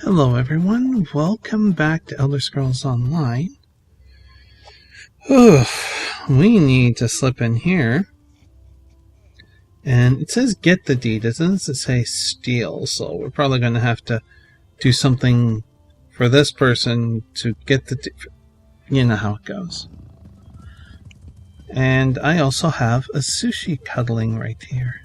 Hello everyone, welcome back to Elder Scrolls Online. We need to slip in here. And it says get the deed, it doesn't say steal, so we're probably going to have to do something for this person to get the deed. You know how it goes. And I also have a sushi cuddling right here.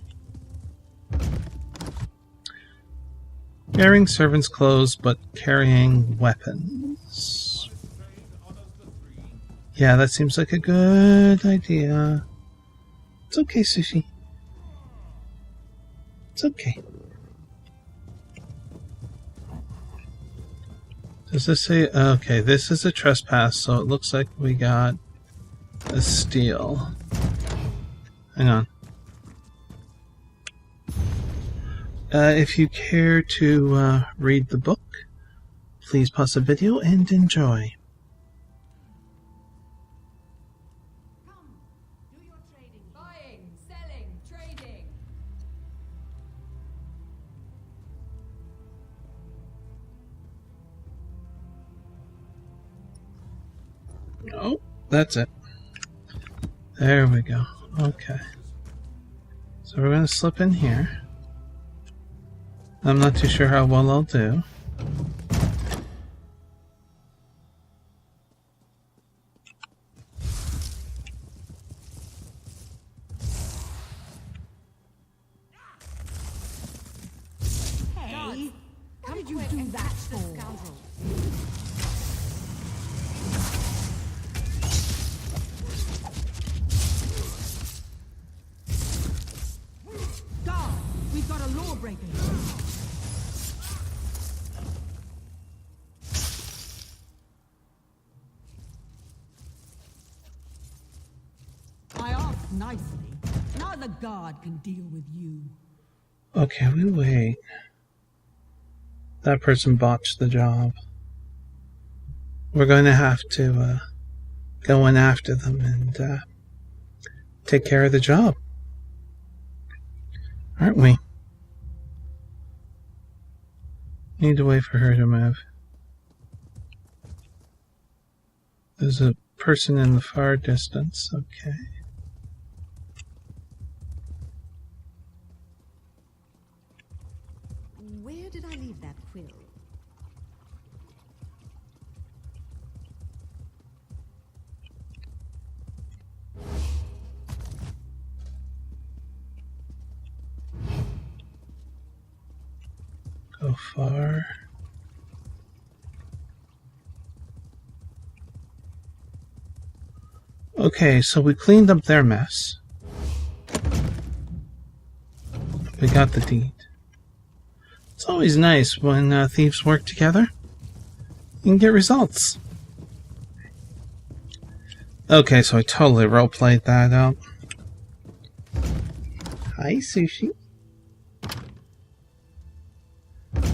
Wearing servant's clothes, but carrying weapons. Yeah, that seems like a good idea. It's okay, Sushi. It's okay. Does this say... Okay, this is a trespass, so it looks like we got a steal. Hang on. If you care to read the book, please pause the video and enjoy. Come, do your trading. Buying, selling, trading. Oh, that's it. There we go. Okay. So we're going to slip in here. I'm not too sure how well I'll do. Hey, what did you do that for? Guard, we've got a lawbreaker. I asked nicely. Now the guard can deal with you. Okay, we wait. That person botched the job. We're going to have to go in after them and take care of the job. Aren't we? Need to wait for her to move. There's a person in the far distance. Okay. Where did I leave that quill? Go far. Okay, so we cleaned up their mess. We got the deed. It's always nice when thieves work together. You can get results. Okay, so I totally roleplayed that out. Hi, Sushi.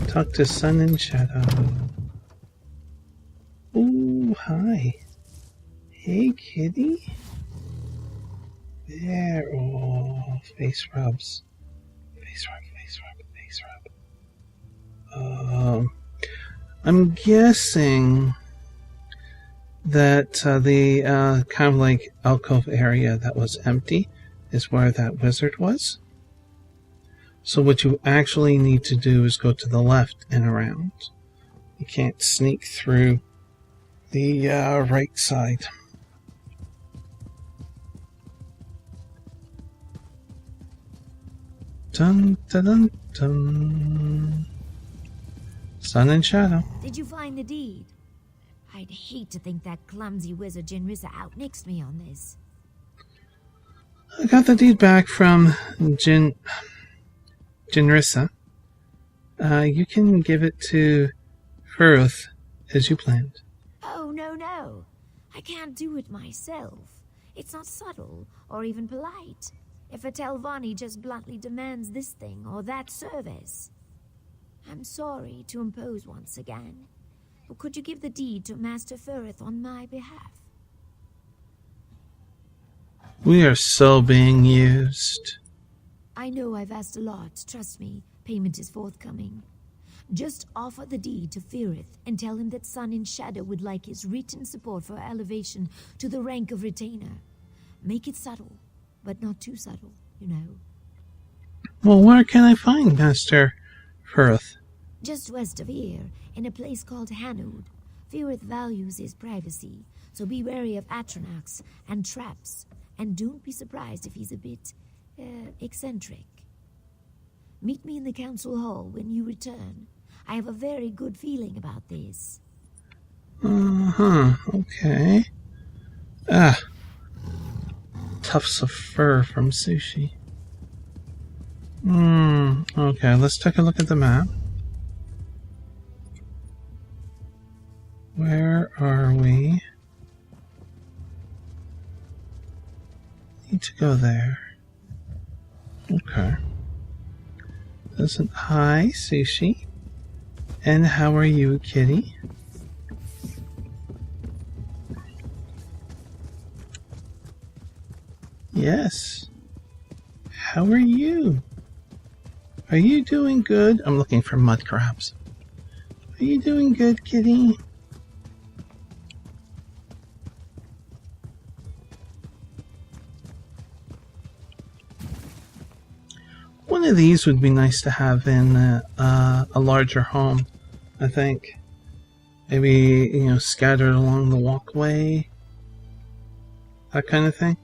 Talk to Sun and Shadow. Ooh, hi. Hey, kitty. There. Oh, face rubs. Face rub, face rub, face rub. I'm guessing that the kind of like alcove area that was empty is where that wizard was. So what you actually need to do is go to the left and around. You can't sneak through the right side. Dun dun dun dun. Sun and Shadow. Did you find the deed? I'd hate to think that clumsy wizard Jinrisa outmixed me on this. I got the deed back from Jinrisa. You can give it to Furuth as you planned. Oh, no. I can't do it myself. It's not subtle or even polite. If a Telvanni just bluntly demands this thing or that service. I'm sorry to impose once again. But could you give the deed to Master Furuth on my behalf? We are so being used. I know I've asked a lot, trust me. Payment is forthcoming. Just offer the deed to Firith and tell him that Sun and Shadow would like his written support for elevation to the rank of retainer. Make it subtle, but not too subtle, you know. Well, where can I find Master Firth? Just west of here, in a place called Hanood. Firith values his privacy, so be wary of Atronachs and traps, and don't be surprised if he's a bit, eccentric. Meet me in the council hall when you return. I have a very good feeling about this. Okay. Tufts of fur from Sushi. Okay, let's take a look at the map. Where are we? Need to go there. Okay. Listen, hi, Sushi. And how are you, kitty? Yes. How are you? Are you doing good? I'm looking for mud crabs. Are you doing good, kitty? One of these would be nice to have in a larger home, I think. Maybe, scattered along the walkway. That kind of thing.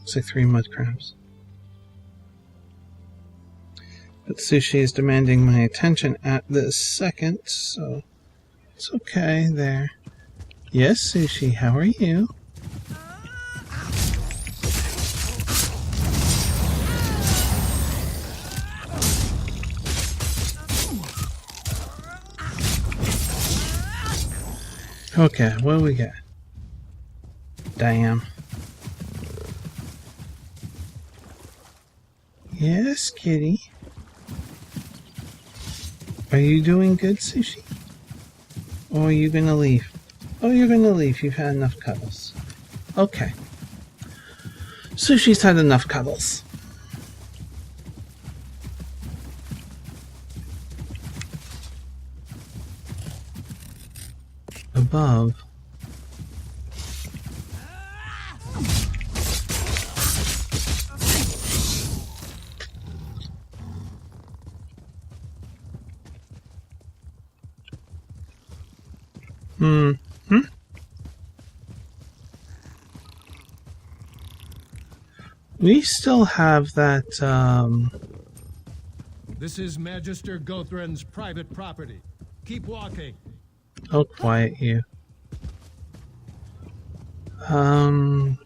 Looks like 3 mud crabs. But Sushi is demanding my attention at this second, so it's okay there. Yes, Sushi, how are you? Okay, what do we got? Damn. Yes, kitty. Are you doing good, Sushi? Or are you gonna leave? Oh, you're gonna leave. You've had enough cuddles. Okay. Sushi's had enough cuddles. Above. We still have that, This is Magister Gothran's private property. Keep walking. Oh, quiet you. That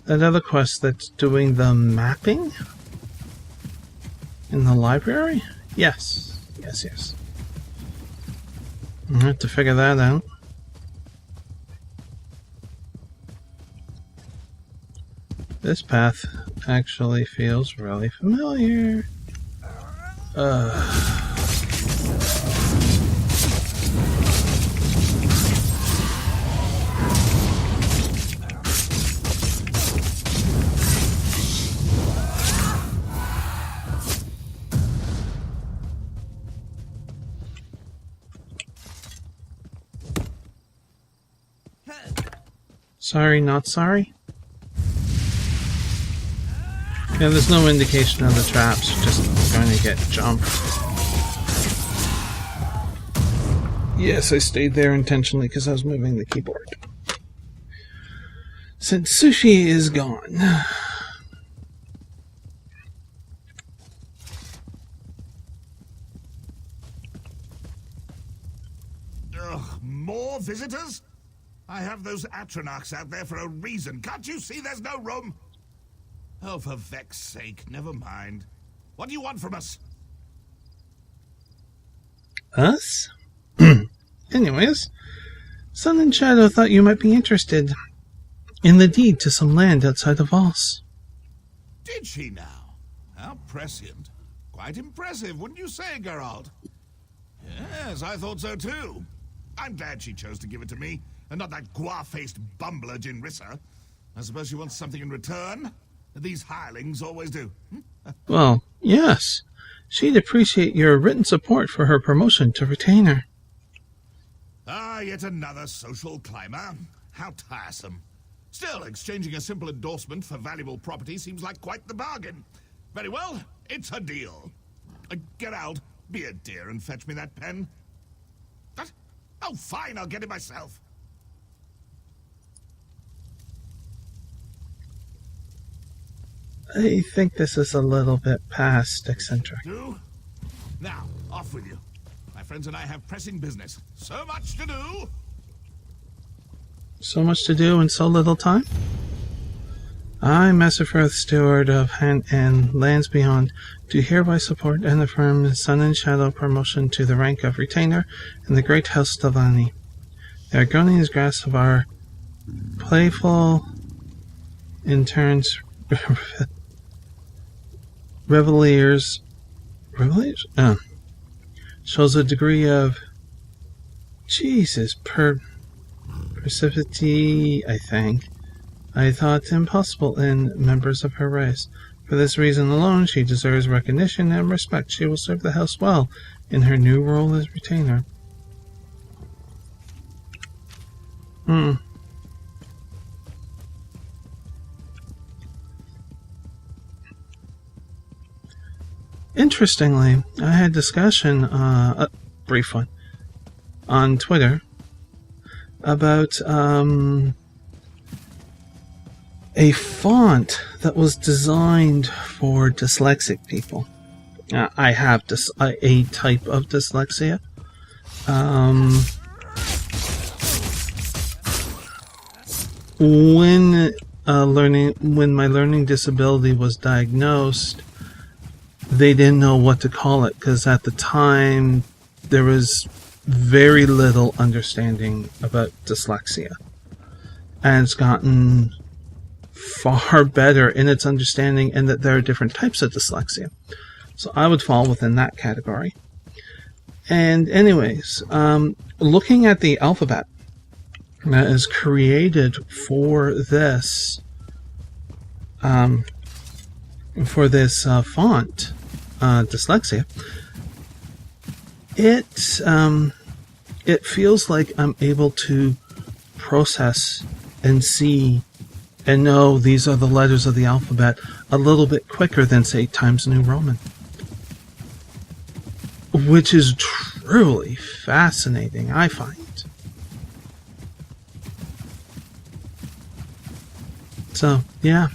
other quest that's doing the mapping? In the library? Yes. Yes. I have to figure that out. This path actually feels really familiar. Sorry, not sorry? Yeah, there's no indication of the traps, you're just going to get jumped. Yes, I stayed there intentionally because I was moving the keyboard. Since Sushi is gone. Ugh, more visitors? I have those Atronachs out there for a reason. Can't you see there's no room? Oh, for Vex's sake, never mind. What do you want from us? Us? Anyways, Sun and Shadow thought you might be interested in the deed to some land outside of Voss. Did she now? How prescient. Quite impressive, wouldn't you say, Geralt? Yes, I thought so too. I'm glad she chose to give it to me, and not that guar-faced bumbler Jinrissa. I suppose she wants something in return? These hirelings always do. Well, yes. She'd appreciate your written support for her promotion to retainer. Ah, yet another social climber. How tiresome. Still, exchanging a simple endorsement for valuable property seems like quite the bargain. Very well, it's a deal. Get out, be a dear, and fetch me that pen. What? Oh, fine, I'll get it myself. I think this is a little bit past eccentric. Do? Now, off with you. My friends and I have pressing business. So much to do. So much to do in so little time? I, Master Firth, Steward of Hant and Lands Beyond, do hereby support and affirm Sun and Shadow promotion to the rank of retainer in the Great House Stavani. The Argonian's grasp of our playful interns Revelers shows a degree of precipitancy, I think, I thought impossible in members of her race. For this reason alone, she deserves recognition and respect. She will serve the house well in her new role as retainer. Interestingly, I had discussion, a brief one, on Twitter about a font that was designed for dyslexic people. I have a type of dyslexia. When my learning disability was diagnosed, they didn't know what to call it because at the time there was very little understanding about dyslexia, and it's gotten far better in its understanding, and that there are different types of dyslexia. So I would fall within that category. And anyways, looking at the alphabet that is created for this font, dyslexia, it feels like I'm able to process and see and know these are the letters of the alphabet a little bit quicker than, say, Times New Roman. Which is truly fascinating, I find. So, yeah.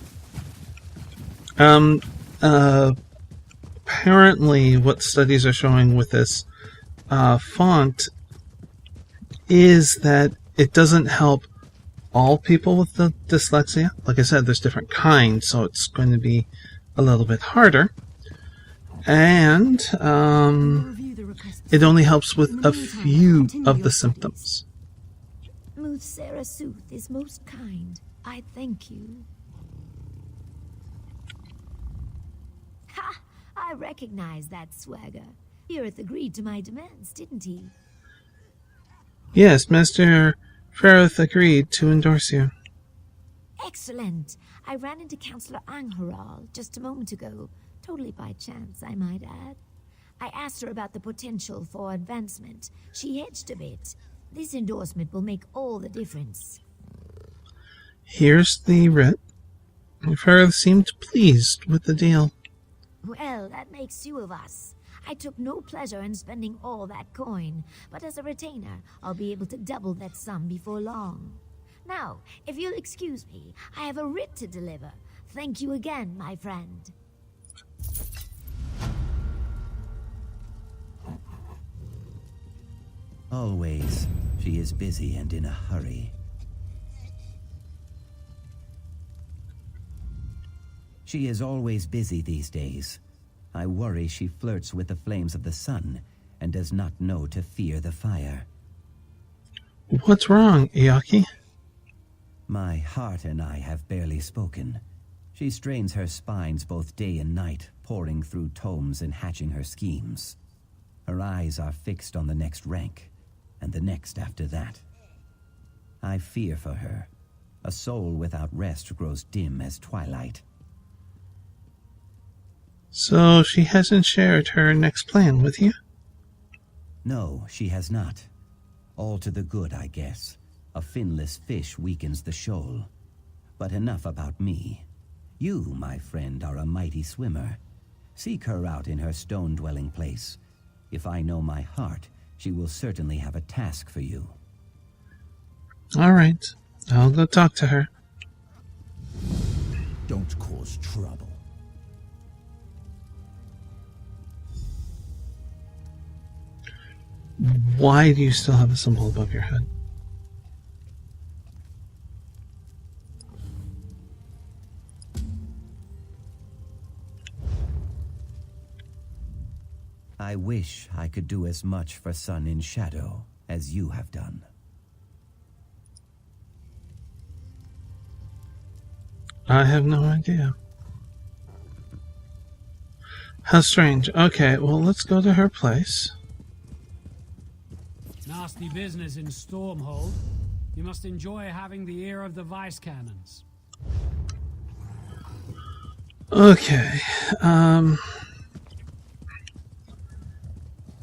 Apparently, what studies are showing with this font is that it doesn't help all people with the dyslexia. Like I said, there's different kinds, so it's going to be a little bit harder. And it only helps with a few of the symptoms. Muth Sarah Sooth is most kind. I thank you. Ha! I recognize that swagger. Firth agreed to my demands, didn't he? Yes, Master Firth agreed to endorse you. Excellent. I ran into Councillor Angharal just a moment ago. Totally by chance, I might add. I asked her about the potential for advancement. She hedged a bit. This endorsement will make all the difference. Here's the writ. Firth seemed pleased with the deal. Well, that makes two of us. I took no pleasure in spending all that coin, but as a retainer, I'll be able to double that sum before long. Now, if you'll excuse me, I have a writ to deliver. Thank you again, my friend. Always. She is busy and in a hurry. She is always busy these days. I worry she flirts with the flames of the sun and does not know to fear the fire. What's wrong, Iaki? My heart and I have barely spoken. She strains her spines both day and night, poring through tomes and hatching her schemes. Her eyes are fixed on the next rank, and the next after that. I fear for her. A soul without rest grows dim as twilight. So she hasn't shared her next plan with you? No, she has not. All to the good, I guess. A finless fish weakens the shoal. But enough about me. You, my friend, are a mighty swimmer. Seek her out in her stone-dwelling place. If I know my heart, she will certainly have a task for you. All right. I'll go talk to her. Don't cause trouble. Why do you still have a symbol above your head? I wish I could do as much for Sun in Shadow as you have done. I have no idea. How strange. Okay, well, let's go to her place. Nasty business in Stormhold. You must enjoy having the ear of the vice cannons. Okay,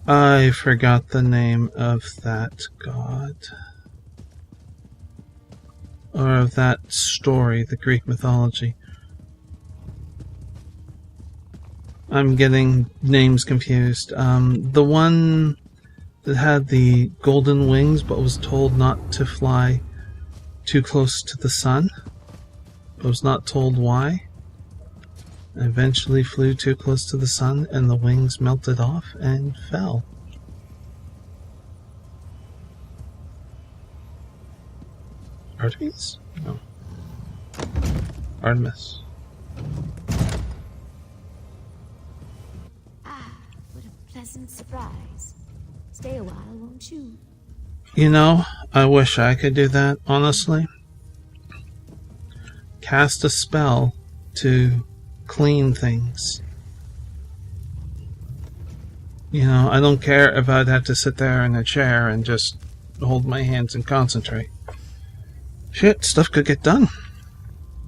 I forgot the name of that god. Or of that story, the Greek mythology. I'm getting names confused. The one that had the golden wings but was told not to fly too close to the sun, but was not told why. Eventually flew too close to the sun and the wings melted off and fell. Artemis? No. Artemis. Ah, what a pleasant surprise. Stay a while, won't you? You know, I wish I could do that, honestly. Cast a spell to clean things. You know, I don't care if I'd have to sit there in a chair and just hold my hands and concentrate. Shit, stuff could get done.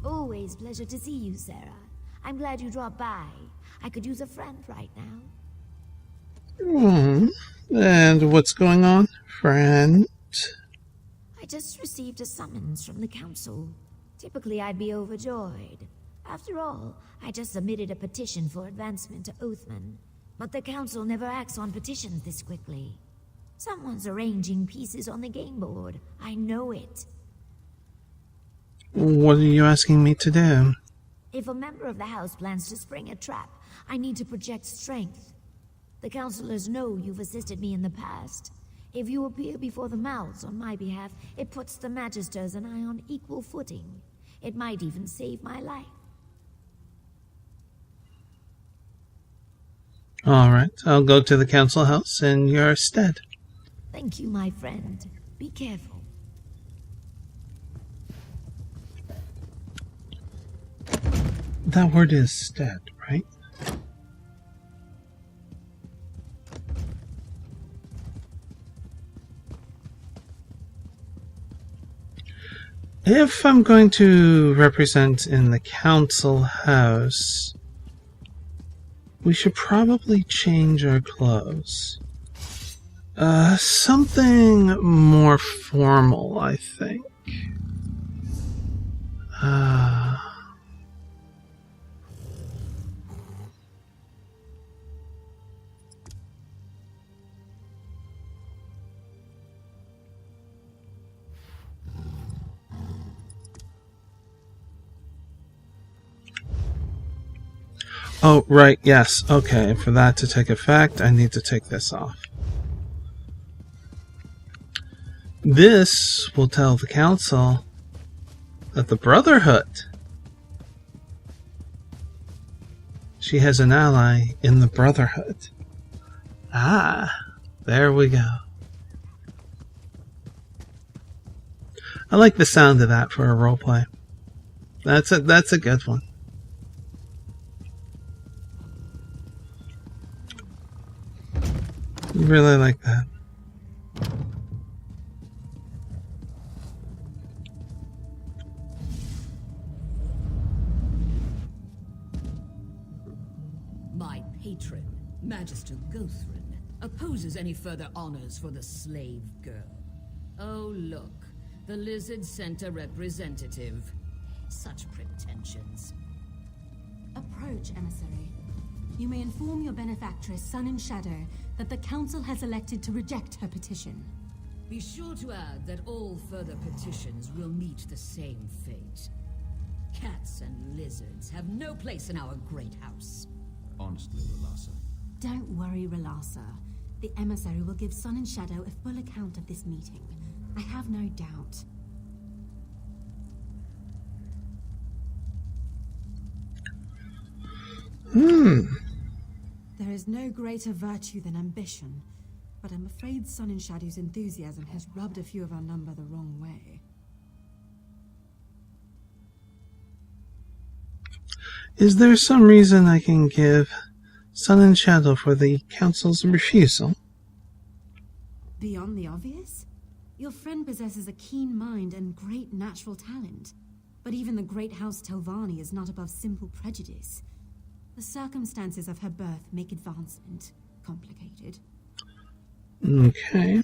Always pleasure to see you, Sarah. I'm glad you dropped by. I could use a friend right now. And what's going on, friend? I just received a summons from the council. Typically, I'd be overjoyed. After all, I just submitted a petition for advancement to Oathman. But the council never acts on petitions this quickly. Someone's arranging pieces on the game board. I know it. What are you asking me to do? If a member of the House plans to spring a trap, I need to project strength. The councilors know you've assisted me in the past. If you appear before the mouths on my behalf, it puts the Magisters and I on equal footing. It might even save my life. Alright, I'll go to the council house in your stead. Thank you, my friend. Be careful. That word is stead, right? If I'm going to represent in the council house, we should probably change our clothes. Something more formal, I think. Oh, right, yes. Okay, for that to take effect, I need to take this off. This will tell the council that the Brotherhood, she has an ally in the Brotherhood. Ah, there we go. I like the sound of that for a roleplay. That's a good one. Really like that. matron, Magister Gothrin, opposes any further honors for the slave girl. Oh, look. The Lizard sent a representative. Such pretensions. Approach, emissary. You may inform your benefactress, Sun and Shadow, that the Council has elected to reject her petition. Be sure to add that all further petitions will meet the same fate. Cats and lizards have no place in our great house. Honestly, Relassa. Don't worry, Relassa. The emissary will give Sun and Shadow a full account of this meeting. I have no doubt. There is no greater virtue than ambition, but I'm afraid Sun and Shadow's enthusiasm has rubbed a few of our number the wrong way. Is there some reason I can give Sun and Shadow for the Council's refusal? Beyond the obvious? Your friend possesses a keen mind and great natural talent. But even the great House Telvanni is not above simple prejudice. The circumstances of her birth make advancement complicated. Okay.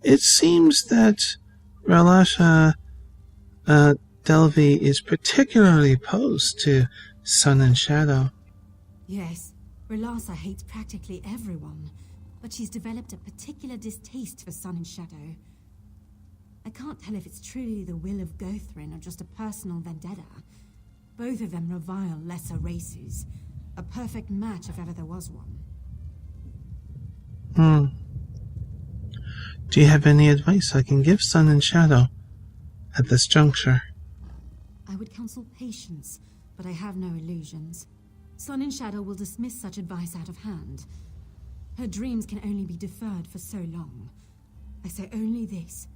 It seems that Relassa Delvey is particularly opposed to Sun and Shadow. Yes, Relassa hates practically everyone, but she's developed a particular distaste for Sun and Shadow. I can't tell if it's truly the will of Gothrin or just a personal vendetta. Both of them revile lesser races. A perfect match if ever there was one. Do you have any advice I can give Sun and Shadow at this juncture? I would counsel patience, but I have no illusions. Sun and Shadow will dismiss such advice out of hand. Her dreams can only be deferred for so long. I say only this.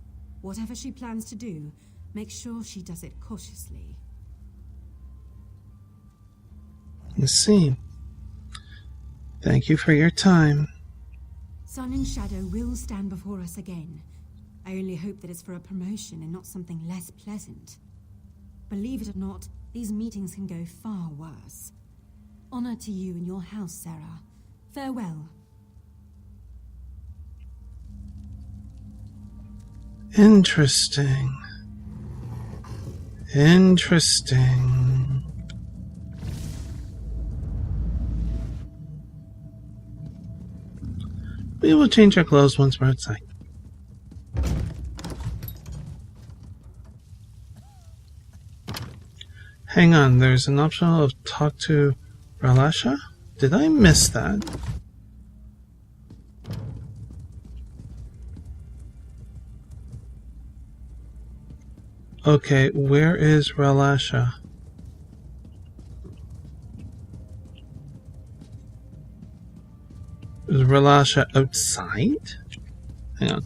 Whatever she plans to do, make sure she does it cautiously. I see. Thank you for your time. Sun and Shadow will stand before us again. I only hope that it's for a promotion and not something less pleasant. Believe it or not, these meetings can go far worse. Honor to you and your house, Sarah. Farewell. Interesting. We will change our clothes once we're outside. Hang on, there's an option of talk to Relassa? Did I miss that? Okay, where is Relassa? Is Relassa outside? Hang on.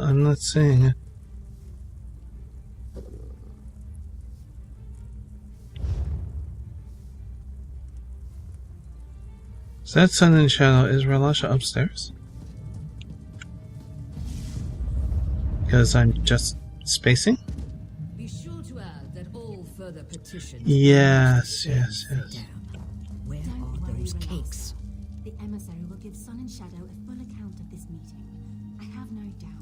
I'm not seeing it. Is that Sun and Shadow? Is Relassa upstairs? Because I'm just spacing? Be sure to add that all further petitions... Yes. Where Don't are worry, those Relassa. cakes? The emissary will give Sun and Shadow a full account of this meeting. I have no doubt.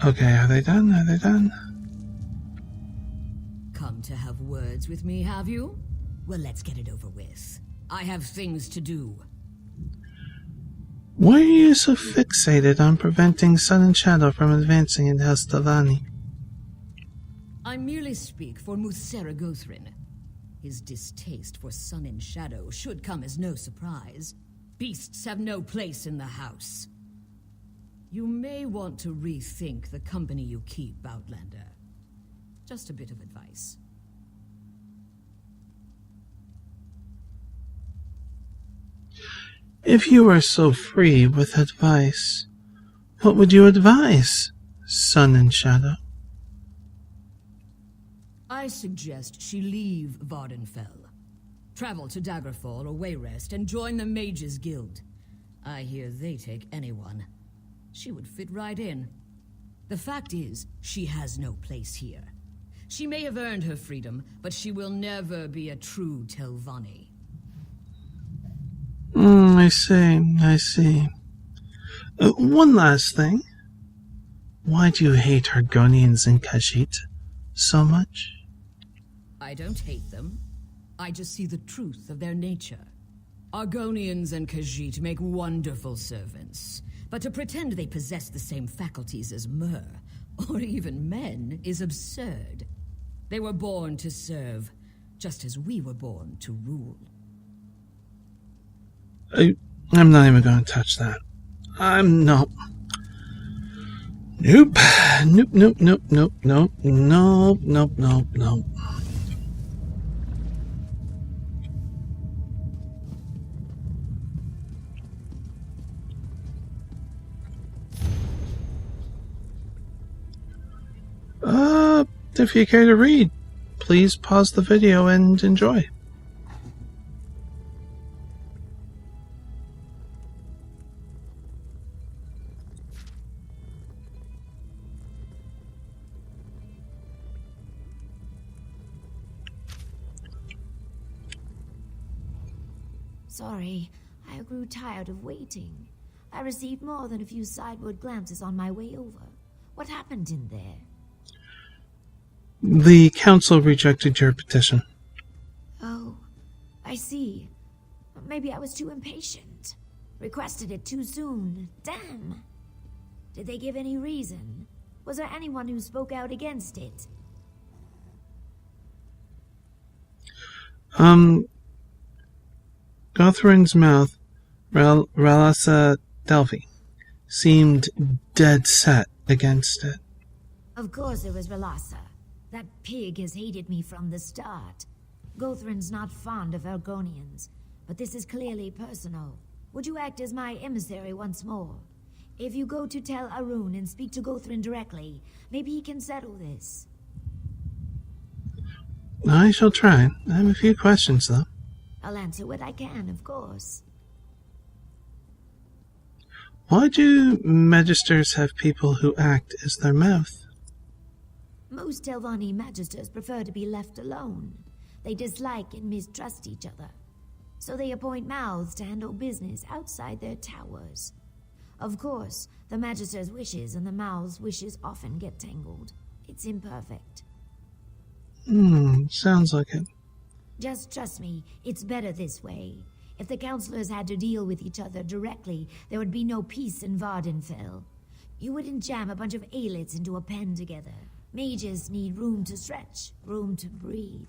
Okay, are they done? Come to have words with me, have you? Well, let's get it over with. I have things to do. Why are you so fixated on preventing Sun and Shadow from advancing in House Telvanni? I merely speak for Muthsera Gothrin. His distaste for Sun and Shadow should come as no surprise. Beasts have no place in the house. You may want to rethink the company you keep, Outlander. Just a bit of advice. If you were so free with advice, what would you advise, Sun and Shadow? I suggest she leave Vardenfell. Travel to Daggerfall or Wayrest and join the Mages Guild. I hear they take anyone. She would fit right in. The fact is, she has no place here. She may have earned her freedom, but she will never be a true Telvanni. I see. One last thing. Why do you hate Argonians and Khajiit so much? I don't hate them. I just see the truth of their nature. Argonians and Khajiit make wonderful servants, but to pretend they possess the same faculties as Mer, or even men, is absurd. They were born to serve, just as we were born to rule. I'm not even going to touch that. I'm not. Nope. If you care to read, please pause the video and enjoy. Sorry, I grew tired of waiting. I received more than a few sideward glances on my way over. What happened in there? The council rejected your petition. Oh, I see. Maybe I was too impatient. Requested it too soon. Damn. Did they give any reason? Was there anyone who spoke out against it? Gothrin's mouth, Ralasa Delphi, seemed dead set against it. Of course it was Ralasa. That pig has hated me from the start. Gothrin's not fond of Argonians, but this is clearly personal. Would you act as my emissary once more? If you go to Tel Arun and speak to Gothrin directly, maybe he can settle this. I shall try. I have a few questions, though. I'll answer what I can, of course. Why do Magisters have people who act as their mouth? Most Telvanni Magisters prefer to be left alone. They dislike and mistrust each other. So they appoint mouths to handle business outside their towers. Of course, the Magister's wishes and the mouth's wishes often get tangled. It's imperfect. Sounds like it. Just trust me, it's better this way. If the counselors had to deal with each other directly, there would be no peace in Vardenfell. You wouldn't jam a bunch of Aelits into a pen together. Mages need room to stretch, room to breathe.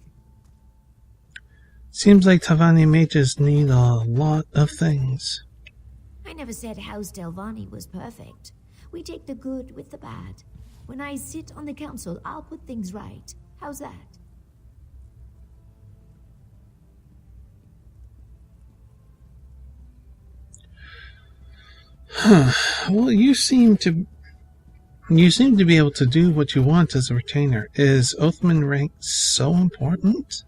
Seems like Telvanni mages need a lot of things. I never said House Telvanni was perfect. We take the good with the bad. When I sit on the council, I'll put things right. How's that? Well, you seem to be able to do what you want as a retainer. Is Oathman rank so important?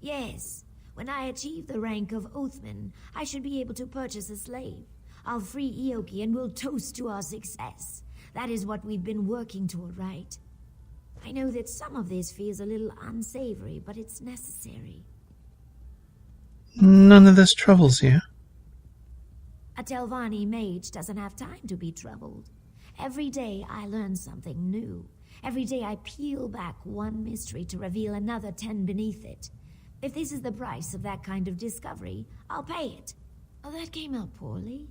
Yes. When I achieve the rank of Oathman, I should be able to purchase a slave. I'll free Ioki and we'll toast to our success. That is what we've been working toward, right? I know that some of this feels a little unsavory, but it's necessary. None of this troubles you. A Telvanni mage doesn't have time to be troubled. Every day I learn something new. Every day I peel back one mystery to reveal another 10 beneath it. If this is the price of that kind of discovery, I'll pay it. Oh, that came out poorly.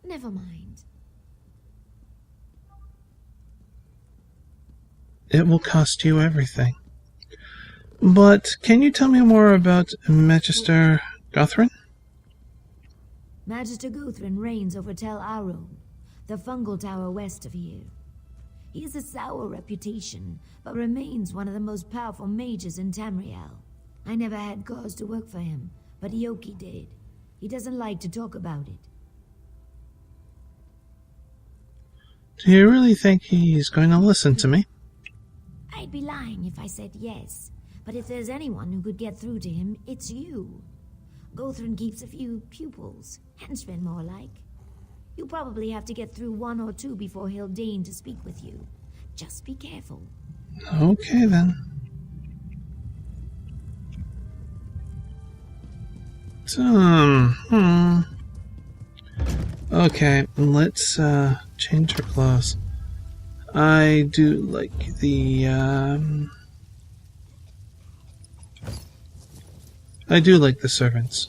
Never mind. It will cost you everything. But can you tell me more about Magister Gothrin? Magister Gothrin reigns over Tel Arun, the fungal tower west of here. He has a sour reputation, but remains one of the most powerful mages in Tamriel. I never had cause to work for him, but Ioki did. He doesn't like to talk about it. Do you really think he's going to listen to me? I'd be lying if I said yes. But if there's anyone who could get through to him, it's you. Gothrin keeps a few pupils, henchmen more like. You probably have to get through one or two before he'll deign to speak with you. Just be careful. Okay, then. Okay, let's change her clothes. I do like the servants.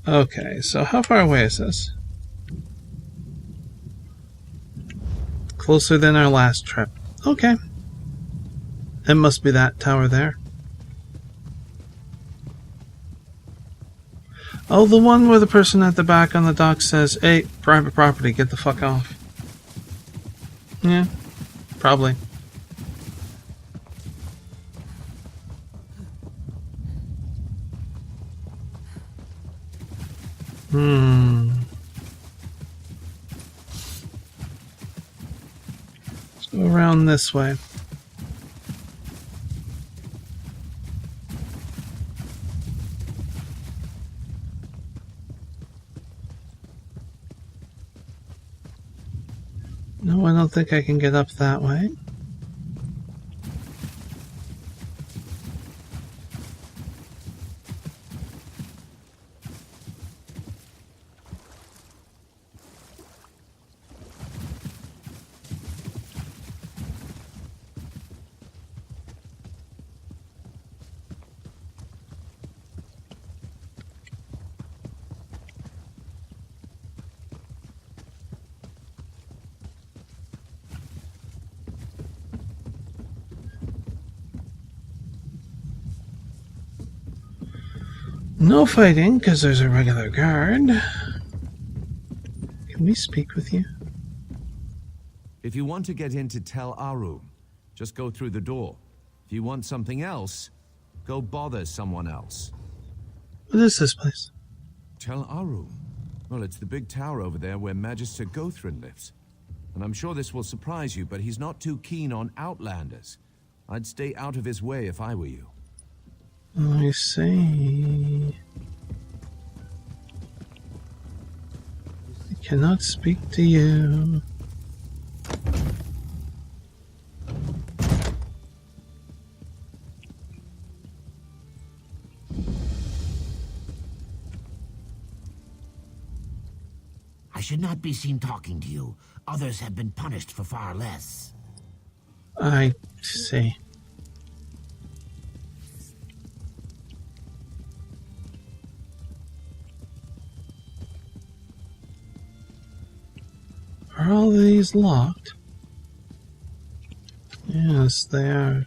Okay, so how far away is this? Closer than our last trip. Okay. It must be that tower there. Oh, the one where the person at the back on the dock says, "Hey, private property, get the fuck off." Yeah, probably. Let's go around this way. No, I don't think I can get up that way. No fighting, because there's a regular guard. Can we speak with you? If you want to get into Tel Arum, just go through the door. If you want something else, go bother someone else. What is this place? Tel Arum? Well, it's the big tower over there where Magister Gothrin lives. And I'm sure this will surprise you, but he's not too keen on outlanders. I'd stay out of his way if I were you. I see. I cannot speak to you. I should not be seen talking to you. Others have been punished for far less. I see. Are all these locked? Yes, they are.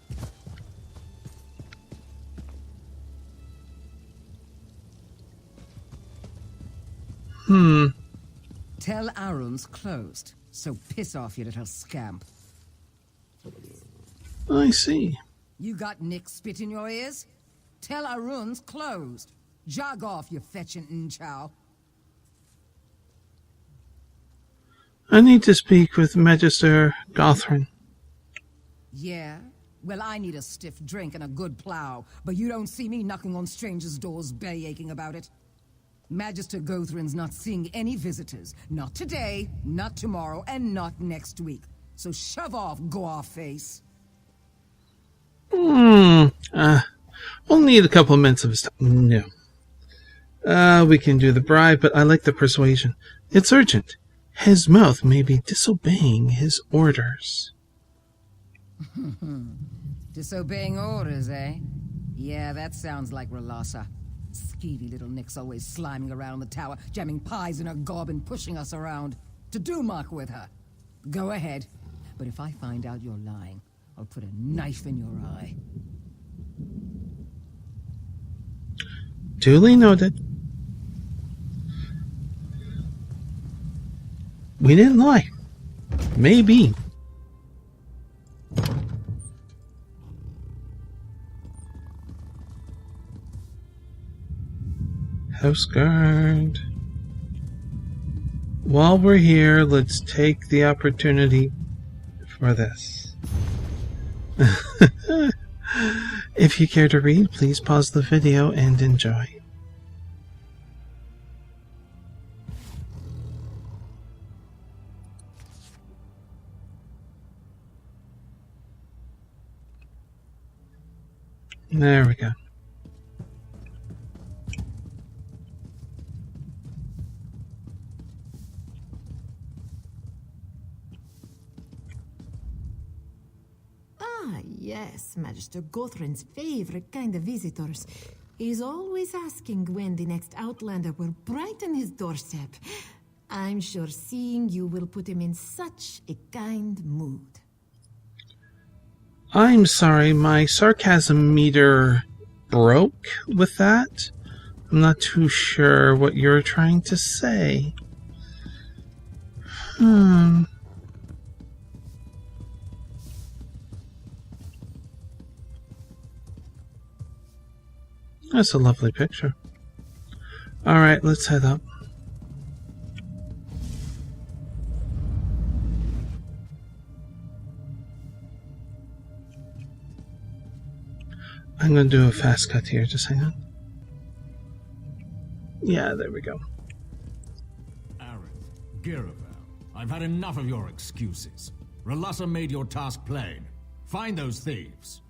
Tel Arum's closed, so piss off, you little scamp. I see. You got Nick spit in your ears? Tel Arum's closed. Jog off, you fetching nchow. I need to speak with Magister Gothrin. Yeah? Well, I need a stiff drink and a good plow, but you don't see me knocking on strangers' doors belly aching about it. Magister Gothrin's not seeing any visitors. Not today, not tomorrow, and not next week. So shove off, go-off-face. We'll need a couple of minutes of his time. No. We can do the bribe, but I like the persuasion. It's urgent. His mouth may be disobeying his orders. Disobeying orders, eh? Yeah, that sounds like Relassa. Skeevy little Nick's always sliming around the tower, jamming pies in her gob and pushing us around. To do muck with her. Go ahead. But if I find out you're lying, I'll put a knife in your eye. Duly noted. We didn't lie. Maybe. House guard. While we're here, let's take the opportunity for this. If you care to read, please pause the video and enjoy. There we go. Ah, yes, Magister Gothrin's favorite kind of visitors. He's always asking when the next Outlander will brighten his doorstep. I'm sure seeing you will put him in such a kind mood. I'm sorry, my sarcasm meter broke with that. I'm not too sure what you're trying to say. That's a lovely picture. Alright, let's head up. I'm going to do a fast cut here. Just hang on. Yeah, there we go. Aerith, Giravel, I've had enough of your excuses. Relassa made your task plain. Find those thieves.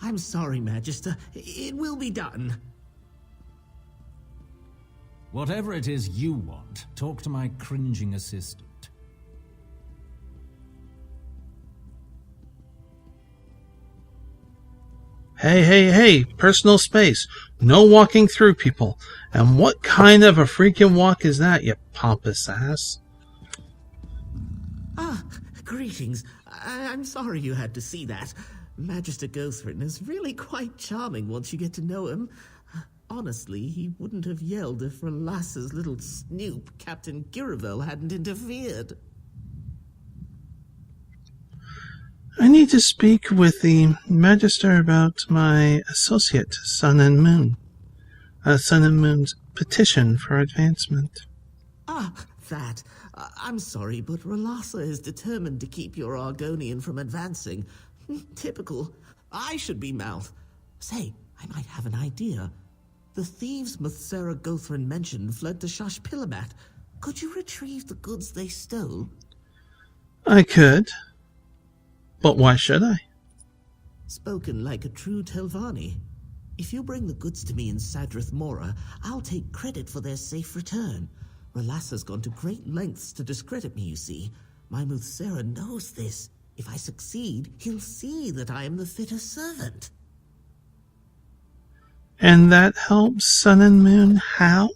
I'm sorry, Magister. It will be done. Whatever it is you want, talk to my cringing assistant. Hey, personal space. No walking through people. And what kind of a freaking walk is that, you pompous ass? Ah, greetings. I'm sorry you had to see that. Magister Gothrin is really quite charming once you get to know him. Honestly, he wouldn't have yelled if Relassa's little snoop, Captain Giravel, hadn't interfered. I need to speak with the Magister about my associate, Sun and Moon. Sun and Moon's petition for advancement. Ah, that. I'm sorry, but Relassa is determined to keep your Argonian from advancing. Typical. I should be mouth. Say, I might have an idea. The thieves Muthsera Gothrin mentioned fled to Shash Pilamat. Could you retrieve the goods they stole? I could. But why should I? Spoken like a true Telvanni. If you bring the goods to me in Sadrith Mora, I'll take credit for their safe return. Relassa's gone to great lengths to discredit me, you see. My Muthsera knows this. If I succeed, he'll see that I am the fitter servant. And that helps Sun and Moon how?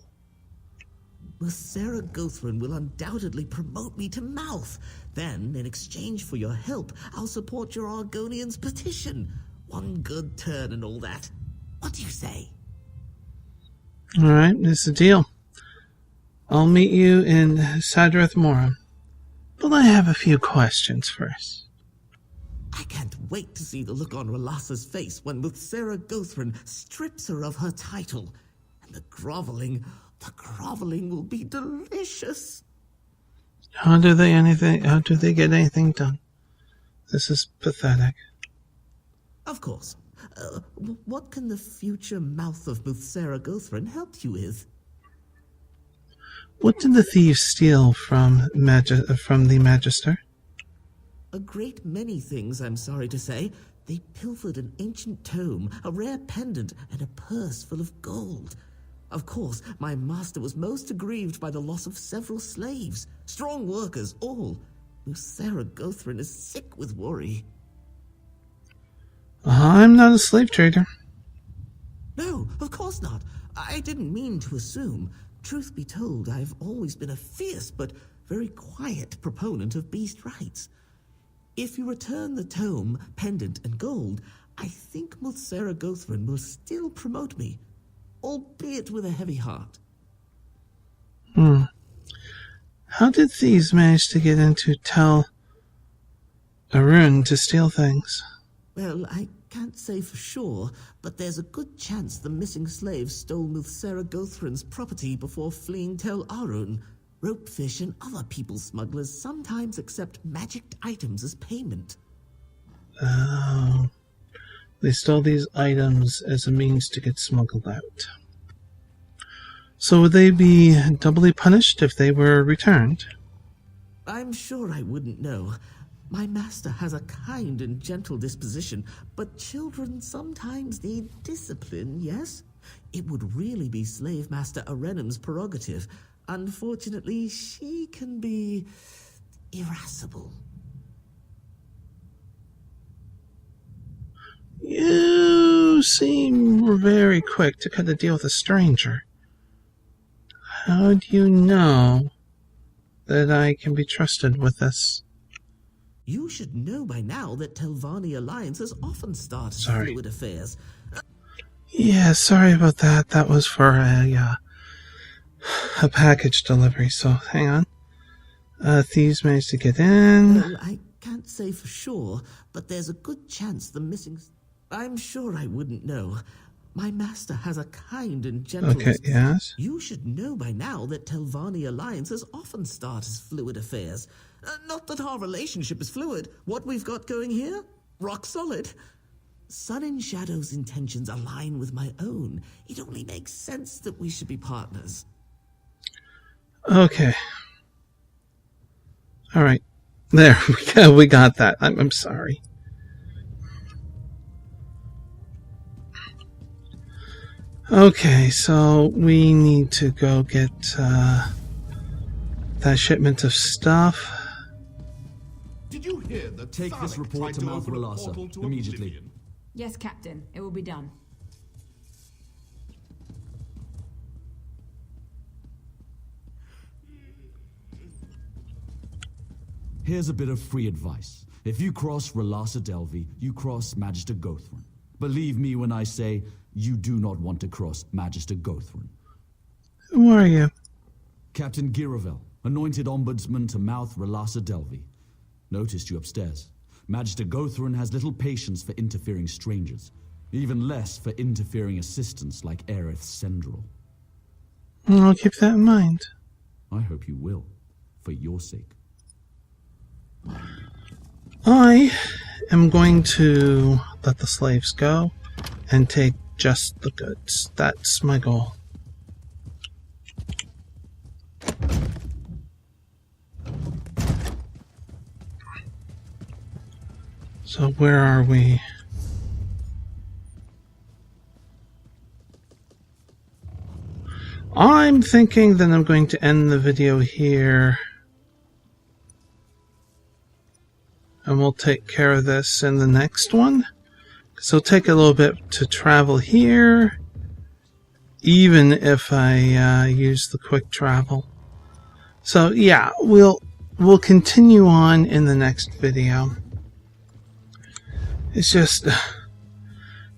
Muthsera Gothrin will undoubtedly promote me to mouth. Then, in exchange for your help, I'll support your Argonian's petition. One good turn and all that. What do you say? Alright, it's a deal. I'll meet you in Sadrith Mora. But I have a few questions first. I can't wait to see the look on Relassa's face when Muthsera Gothrin strips her of her title. And the groveling will be delicious. How do they get anything done? This is pathetic. Of course. What can the future mouth of Muthsera Gothrin help you with? What did the thieves steal from the Magister? A great many things, I'm sorry to say. They pilfered an ancient tome, a rare pendant, and a purse full of gold. Of course, my master was most aggrieved by the loss of several slaves. Strong workers, all. Muthsera Gothrin is sick with worry. I'm not a slave trader. No, of course not. I didn't mean to assume. Truth be told, I've always been a fierce but very quiet proponent of beast rights. If you return the tome, pendant, and gold, I think Muthsera Gothrin will still promote me, albeit with a heavy heart. How did thieves manage to get into Tel Arun to steal things? Well, I can't say for sure, but there's a good chance the missing slaves stole Muthsera Gothrin's property before fleeing Tel Arun. Ropefish and other people smugglers sometimes accept magic items as payment. Oh. They stole these items as a means to get smuggled out. So would they be doubly punished if they were returned? I'm sure I wouldn't know. My master has a kind and gentle disposition, but children sometimes need discipline, yes? It would really be Slave Master Arenum's prerogative. Unfortunately, she can be irascible. You seem very quick to cut a deal with a stranger. How do you know that I can be trusted with this? You should know by now that Telvanni alliances often start as fluid affairs. Yeah, sorry about that. That was for a package delivery, so hang on. Thieves managed to get in. Well, I can't say for sure, but there's a good chance the missing... I'm sure I wouldn't know. My master has a kind and gentle... Okay, yes? You should know by now that Telvanni alliances often start as fluid affairs. Not that our relationship is fluid. What we've got going here? Rock solid. Sun and Shadow's intentions align with my own. It only makes sense that we should be partners. Okay. Alright. There, we got that. I'm sorry. Okay, so we need to go get that shipment of stuff. Did you hear that Take Tharek this report tried to Mount open a Relassa portal to immediately. Oblivion? Yes, Captain. It will be done. Here's a bit of free advice. If you cross Relassa Delvi, you cross Magister Gothrin. Believe me when I say you do not want to cross Magister Gothrin. Who are you? Captain Giravel, anointed ombudsman to Mouth Relassa Delvi. Noticed you upstairs. Magister Gothrin has little patience for interfering strangers, even less for interfering assistants like Aerith Sendril. I'll keep that in mind. I hope you will, for your sake. I am going to let the slaves go and take just the goods. That's my goal. So where are we? I'm thinking that I'm going to end the video here. And we'll take care of this in the next one. So it'll take a little bit to travel here, even if I use the quick travel. So yeah, we'll continue on in the next video. It's just,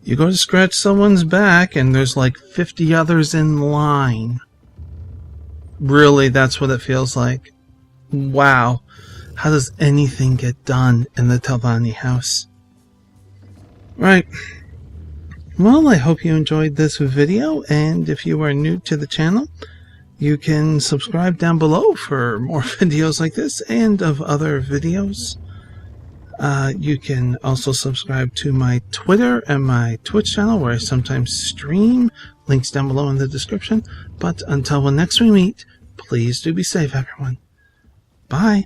you go to scratch someone's back and there's like 50 others in line. Really, that's what it feels like. Wow. How does anything get done in the Telvanni house? Right. Well, I hope you enjoyed this video, and if you are new to the channel, you can subscribe down below for more videos like this and of other videos. You can also subscribe to my Twitter and my Twitch channel where I sometimes stream. Links down below in the description. But until next we meet, please do be safe, everyone. Bye.